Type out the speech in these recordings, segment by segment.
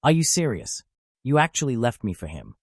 Are you serious? You actually left me for him.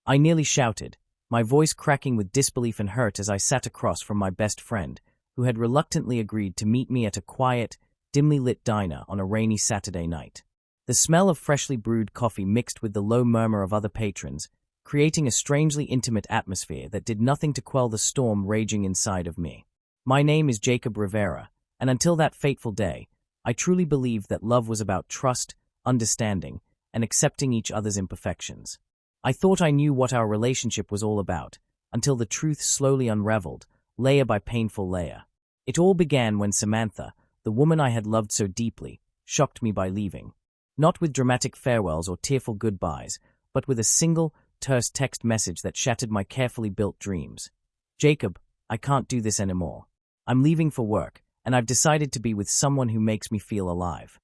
I nearly shouted, my voice cracking with disbelief and hurt as I sat across from my best friend, who had reluctantly agreed to meet me at a quiet, dimly lit diner on a rainy Saturday night. The smell of freshly brewed coffee mixed with the low murmur of other patrons, creating a strangely intimate atmosphere that did nothing to quell the storm raging inside of me. My name is Jacob Rivera, and until that fateful day, I truly believed that love was about trust, understanding, and accepting each other's imperfections. I thought I knew what our relationship was all about, until the truth slowly unraveled, layer by painful layer. It all began when Samantha, the woman I had loved so deeply, shocked me by leaving. Not with dramatic farewells or tearful goodbyes, but with a single, terse text message that shattered my carefully built dreams. Jacob, I can't do this anymore. I'm leaving for work, and I've decided to be with someone who makes me feel alive.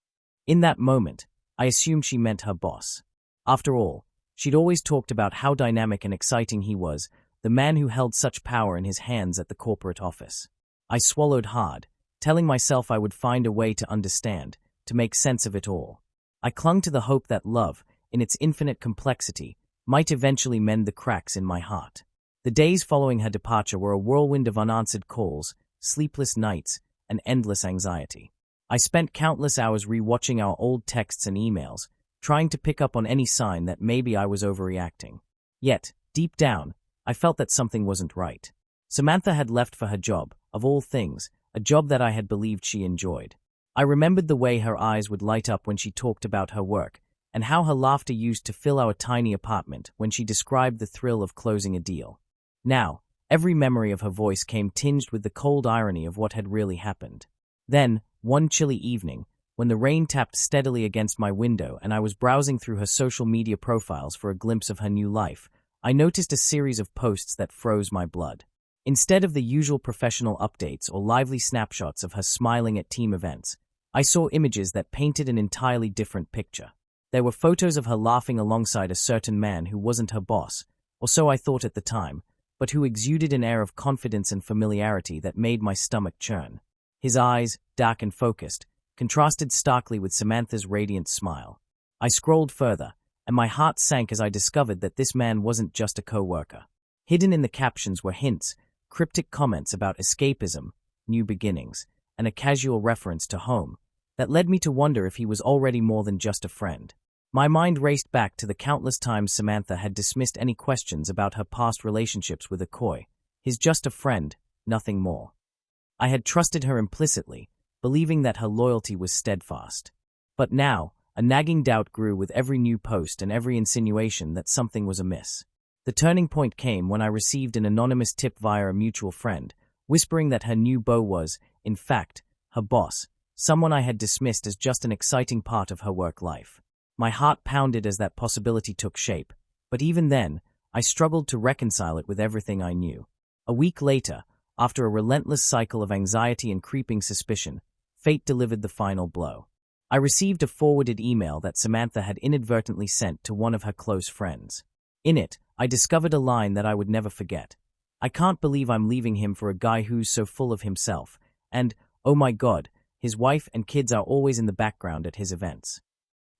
In that moment, I assumed she meant her boss. After all, she'd always talked about how dynamic and exciting he was, the man who held such power in his hands at the corporate office. I swallowed hard, telling myself I would find a way to understand, to make sense of it all. I clung to the hope that love, in its infinite complexity, might eventually mend the cracks in my heart. The days following her departure were a whirlwind of unanswered calls, sleepless nights, and endless anxiety. I spent countless hours rewatching our old texts and emails, trying to pick up on any sign that maybe I was overreacting. Yet, deep down, I felt that something wasn't right. Samantha had left for her job, of all things, a job that I had believed she enjoyed. I remembered the way her eyes would light up when she talked about her work, and how her laughter used to fill our tiny apartment when she described the thrill of closing a deal. Now, every memory of her voice came tinged with the cold irony of what had really happened. Then, one chilly evening, when the rain tapped steadily against my window and I was browsing through her social media profiles for a glimpse of her new life, I noticed a series of posts that froze my blood. Instead of the usual professional updates or lively snapshots of her smiling at team events, I saw images that painted an entirely different picture. There were photos of her laughing alongside a certain man who wasn't her boss, or so I thought at the time, but who exuded an air of confidence and familiarity that made my stomach churn. His eyes, dark and focused, contrasted starkly with Samantha's radiant smile. I scrolled further, and my heart sank as I discovered that this man wasn't just a co-worker. Hidden in the captions were hints, cryptic comments about escapism, new beginnings, and a casual reference to home, that led me to wonder if he was already more than just a friend. My mind raced back to the countless times Samantha had dismissed any questions about her past relationships with Akoi. He's just a friend, nothing more. I had trusted her implicitly, believing that her loyalty was steadfast. But now, a nagging doubt grew with every new post and every insinuation that something was amiss. The turning point came when I received an anonymous tip via a mutual friend, whispering that her new beau was, in fact, her boss, someone I had dismissed as just an exciting part of her work life. My heart pounded as that possibility took shape, but even then, I struggled to reconcile it with everything I knew. A week later, after a relentless cycle of anxiety and creeping suspicion, fate delivered the final blow. I received a forwarded email that Samantha had inadvertently sent to one of her close friends. In it, I discovered a line that I would never forget. I can't believe I'm leaving him for a guy who's so full of himself, and, oh my God, his wife and kids are always in the background at his events.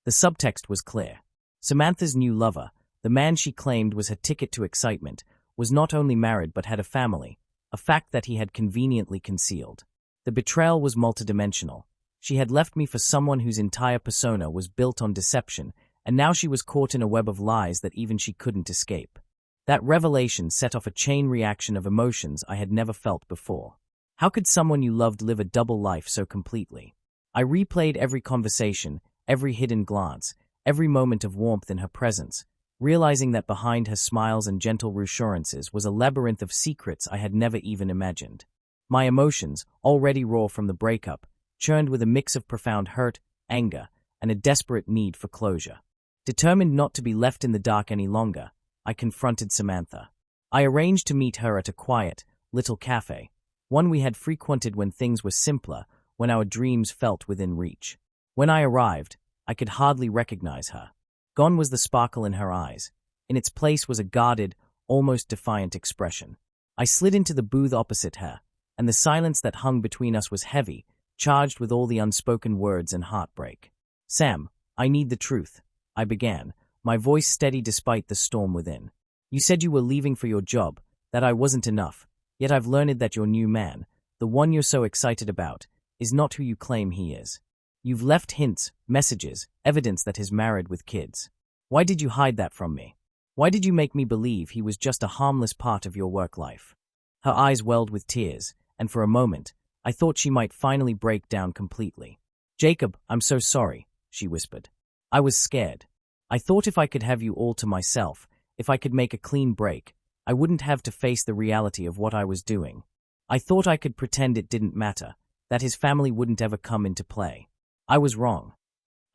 The subtext was clear. Samantha's new lover, the man she claimed was her ticket to excitement, was not only married but had a family, a fact that he had conveniently concealed. The betrayal was multidimensional. She had left me for someone whose entire persona was built on deception, and now she was caught in a web of lies that even she couldn't escape. That revelation set off a chain reaction of emotions I had never felt before. How could someone you loved live a double life so completely? I replayed every conversation, every hidden glance, every moment of warmth in her presence, realizing that behind her smiles and gentle reassurances was a labyrinth of secrets I had never even imagined. My emotions, already raw from the breakup, churned with a mix of profound hurt, anger, and a desperate need for closure. Determined not to be left in the dark any longer, I confronted Samantha. I arranged to meet her at a quiet, little cafe, one we had frequented when things were simpler, when our dreams felt within reach. When I arrived, I could hardly recognize her. Gone was the sparkle in her eyes. In its place was a guarded, almost defiant expression. I slid into the booth opposite her, and the silence that hung between us was heavy, charged with all the unspoken words and heartbreak. "Sam, I need the truth. I began, my voice steady despite the storm within. You said you were leaving for your job, that I wasn't enough, yet I've learned that your new man, the one you're so excited about, is not who you claim he is. You've left hints, messages, evidence that he's married with kids. Why did you hide that from me? Why did you make me believe he was just a harmless part of your work life? Her eyes welled with tears, and for a moment, I thought she might finally break down completely. Jacob, I'm so sorry, she whispered. I was scared. I thought if I could have you all to myself, if I could make a clean break, I wouldn't have to face the reality of what I was doing. I thought I could pretend it didn't matter, that his family wouldn't ever come into play. I was wrong.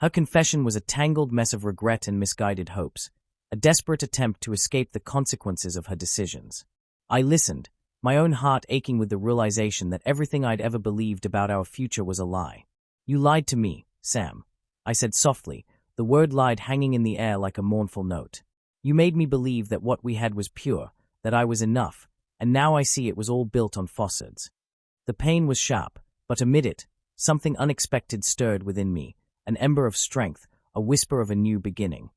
Her confession was a tangled mess of regret and misguided hopes, a desperate attempt to escape the consequences of her decisions. I listened, my own heart aching with the realization that everything I'd ever believed about our future was a lie. You lied to me, Sam, I said softly, the word lied hanging in the air like a mournful note. You made me believe that what we had was pure, that I was enough, and now I see it was all built on falsehoods. The pain was sharp, but amid it, something unexpected stirred within me, an ember of strength, a whisper of a new beginning.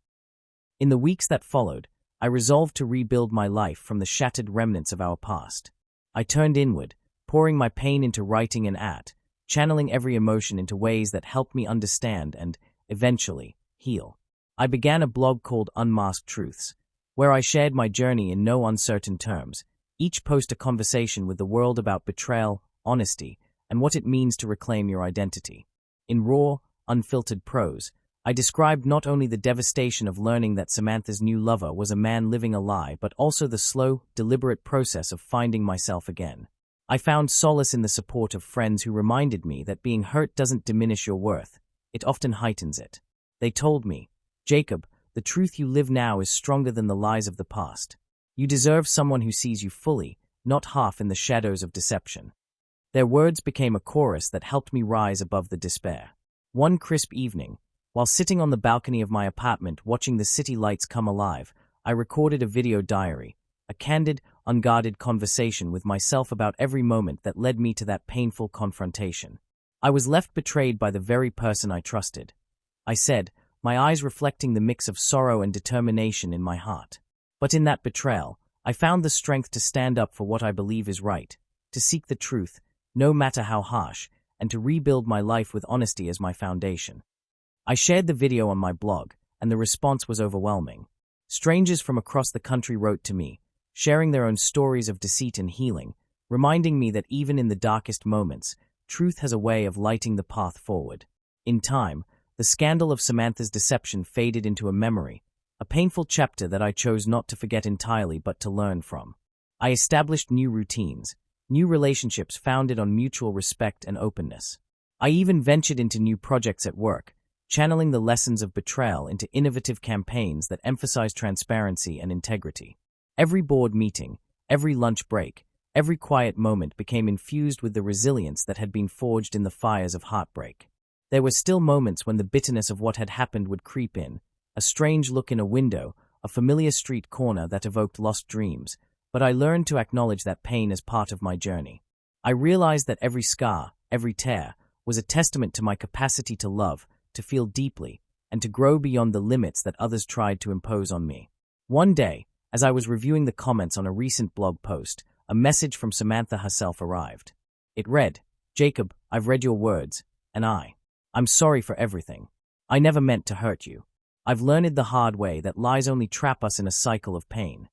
In the weeks that followed, I resolved to rebuild my life from the shattered remnants of our past. I turned inward, pouring my pain into writing and art, channeling every emotion into ways that helped me understand and, eventually, heal. I began a blog called Unmasked Truths, where I shared my journey in no uncertain terms, each post a conversation with the world about betrayal, honesty, and what it means to reclaim your identity. In raw, unfiltered prose, I described not only the devastation of learning that Samantha's new lover was a man living a lie, but also the slow, deliberate process of finding myself again. I found solace in the support of friends who reminded me that being hurt doesn't diminish your worth, it often heightens it. They told me, Jacob, the truth you live now is stronger than the lies of the past. You deserve someone who sees you fully, not half in the shadows of deception. Their words became a chorus that helped me rise above the despair. One crisp evening, while sitting on the balcony of my apartment watching the city lights come alive, I recorded a video diary, a candid, unguarded conversation with myself about every moment that led me to that painful confrontation. I was left betrayed by the very person I trusted. I said, my eyes reflecting the mix of sorrow and determination in my heart. But in that betrayal, I found the strength to stand up for what I believe is right, to seek the truth, no matter how harsh, and to rebuild my life with honesty as my foundation. I shared the video on my blog, and the response was overwhelming. Strangers from across the country wrote to me, sharing their own stories of deceit and healing, reminding me that even in the darkest moments, truth has a way of lighting the path forward. In time, the scandal of Samantha's deception faded into a memory, a painful chapter that I chose not to forget entirely but to learn from. I established new routines, new relationships founded on mutual respect and openness. I even ventured into new projects at work, channeling the lessons of betrayal into innovative campaigns that emphasize transparency and integrity. Every board meeting, every lunch break, every quiet moment became infused with the resilience that had been forged in the fires of heartbreak. There were still moments when the bitterness of what had happened would creep in, a strange look in a window, a familiar street corner that evoked lost dreams, but I learned to acknowledge that pain as part of my journey. I realized that every scar, every tear, was a testament to my capacity to love, to feel deeply, and to grow beyond the limits that others tried to impose on me. One day, as I was reviewing the comments on a recent blog post, a message from Samantha herself arrived. It read, Jacob, I've read your words, and I'm sorry for everything. I never meant to hurt you. I've learned the hard way that lies only trap us in a cycle of pain.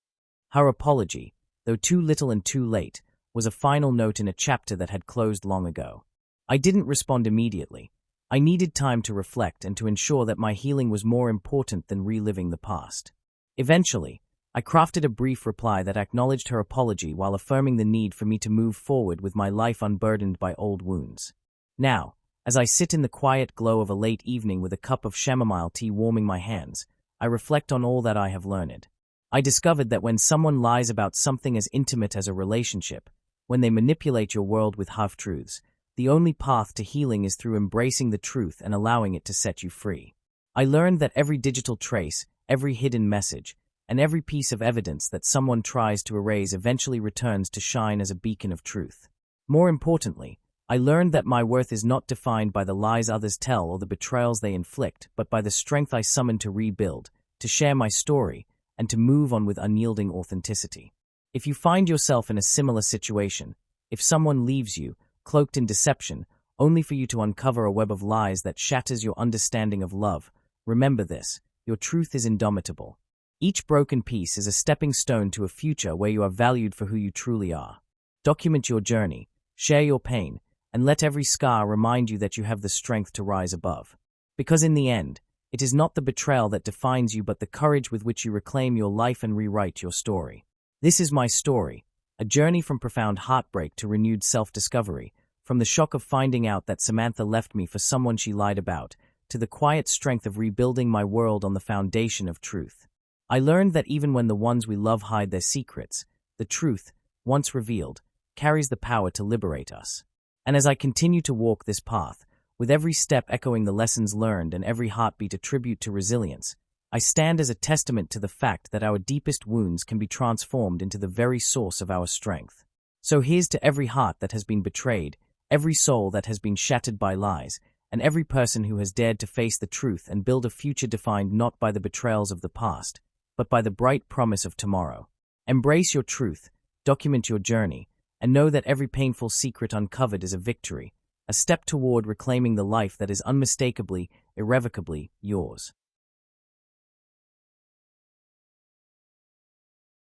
Her apology, though too little and too late, was a final note in a chapter that had closed long ago. I didn't respond immediately. I needed time to reflect and to ensure that my healing was more important than reliving the past. Eventually, I crafted a brief reply that acknowledged her apology while affirming the need for me to move forward with my life unburdened by old wounds. Now, as I sit in the quiet glow of a late evening with a cup of chamomile tea warming my hands, I reflect on all that I have learned. I discovered that when someone lies about something as intimate as a relationship, when they manipulate your world with half-truths, the only path to healing is through embracing the truth and allowing it to set you free. I learned that every digital trace, every hidden message, and every piece of evidence that someone tries to erase eventually returns to shine as a beacon of truth. More importantly, I learned that my worth is not defined by the lies others tell or the betrayals they inflict, but by the strength I summon to rebuild, to share my story, and to move on with unyielding authenticity. If you find yourself in a similar situation, if someone leaves you, cloaked in deception, only for you to uncover a web of lies that shatters your understanding of love, remember this: your truth is indomitable. Each broken piece is a stepping stone to a future where you are valued for who you truly are. Document your journey, share your pain, and let every scar remind you that you have the strength to rise above. Because in the end, it is not the betrayal that defines you, but the courage with which you reclaim your life and rewrite your story. This is my story, a journey from profound heartbreak to renewed self-discovery, from the shock of finding out that Samantha left me for someone she lied about, to the quiet strength of rebuilding my world on the foundation of truth. I learned that even when the ones we love hide their secrets, the truth, once revealed, carries the power to liberate us. And as I continue to walk this path, with every step echoing the lessons learned and every heartbeat a tribute to resilience, I stand as a testament to the fact that our deepest wounds can be transformed into the very source of our strength. So here's to every heart that has been betrayed, every soul that has been shattered by lies, and every person who has dared to face the truth and build a future defined not by the betrayals of the past, but by the bright promise of tomorrow. Embrace your truth, document your journey, and know that every painful secret uncovered is a victory, a step toward reclaiming the life that is unmistakably, irrevocably yours.